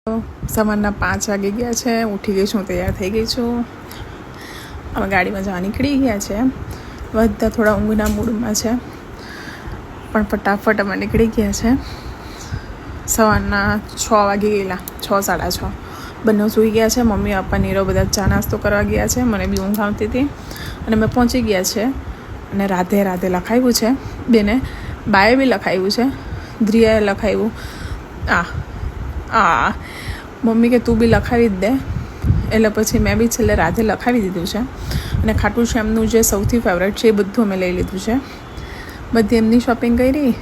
સવારના 5 વાગી ગયા છે. ઉઠી ગઈ છું, તૈયાર થઈ ગઈ છું. અમે ગાડીમાં જવા નીકળી ગયા છે. બધા થોડા ઊંઘના મૂડમાં છે, પણ ફટાફટ અમે નીકળી ગયા છે. સવારના 6 વાગી ગયેલા, 6 સાડા 6. બંને સૂઈ ગયા છે. મમ્મી પપ્પા નીરવ બધા ચા નાસ્તો કરવા ગયા છે. મને બી ઊંઘ આવતી હતી અને અમે પહોંચી ગયા છે. અને રાધે રાધે લખાવ્યું છે બેને, બાએ બી લખાવ્યું છે, ધ્રિયાએ લખાવ્યું. મમ્મી કે તું બી લખાવી જ દે, એટલે પછી મેં બી છેલ્લે રાધે લખાવી દીધું છે. અને ખાટુ શ્યામનું જે સૌથી ફેવરેટ છે એ બધું અમે લઈ લીધું છે. બધી એમની શોપિંગ કરી,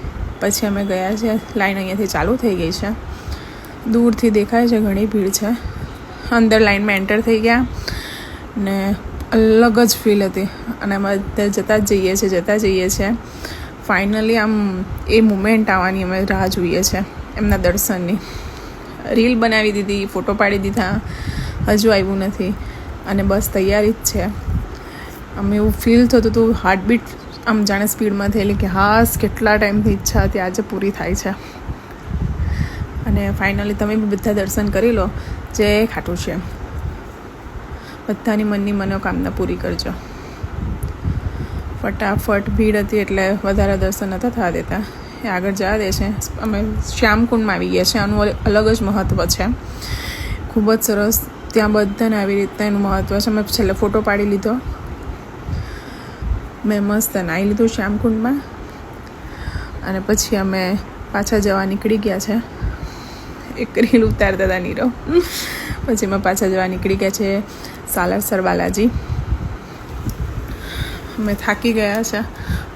પછી અમે ગયા છે. લાઈન અહીંયાથી ચાલુ થઈ ગઈ છે, દૂરથી દેખાય છે ઘણી ભીડ છે. અંદર લાઈનમાં એન્ટર થઈ ગયા ને અલગ જ ફીલ હતી. અને અમે જતા જ જઈએ છીએ. ફાઇનલી આમ એ મુમેન્ટ આવવાની અમે રાહ જોઈએ છે, એમના દર્શનની. રીલ બનાવી દીધી, ફોટો પાડી દીધા, હજુ આવ્યું નથી. અને બસ તૈયારી જ છે. અમે એવું ફીલ થતું હતું, હાર્ટબીટ આમ જાણે સ્પીડમાં થયેલી કે હાસ કેટલા ટાઈમથી ઈચ્છા હતી, આજે પૂરી થાય છે. અને ફાઇનલી તમે બી બધા દર્શન કરી લો. જય ખાટુ શ્યામ. બધાની મનની મનોકામના પૂરી કરજો. ફટાફટ ભીડ હતી એટલે વધારે દર્શન નહોતા થવા દેતા, એ આગળ જવા દે છે. અમે શ્યામકુંડમાં આવી ગયા છે. આનું અલગ જ મહત્ત્વ છે, ખૂબ જ સરસ. ત્યાં બધાને આવી રીતના એનું મહત્ત્વ છે. મેં છેલ્લે ફોટો પાડી લીધો. મેં મસ્ત નાહી લીધું શ્યામકુંડમાં. અને પછી અમે પાછા જવા નીકળી ગયા છે. એક રીલ ઉતારતા હતા નીરવ. પછી અમે પાછા જવા નીકળી ગયા છે સાલાસર બાલાજી. અમે થાકી ગયા છે,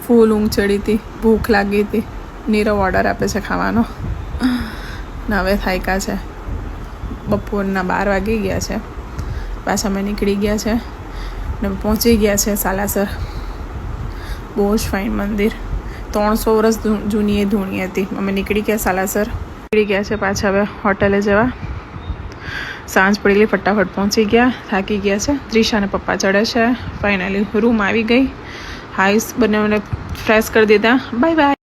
ફૂલ ઊંઘ ચડી હતી, ભૂખ લાગી હતી. નીરવ ઓર્ડર આપે છે ખાવાનો ને હવે થાક્યા છે. બપોરના 12 વાગી ગયા છે. પાછા અમે નીકળી ગયા છે ને પહોંચી ગયા છે સાલાસર. બહુ જ ફાઇન મંદિર, 300 વર્ષ જૂની એ ધૂણી હતી. અમે નીકળી ગયા સાલાસર, નીકળી ગયા છે પાછા હવે હોટલે જવા. સાંજ પડેલી, ફટાફટ પહોંચી ગયા. થાકી ગયા છે. ત્રિશાને પપ્પા ચડે છે. ફાઇનલી રૂમ આવી ગઈ. હાઈસ બંનેઓને ફ્રેશ કરી દીધા. Bye bye.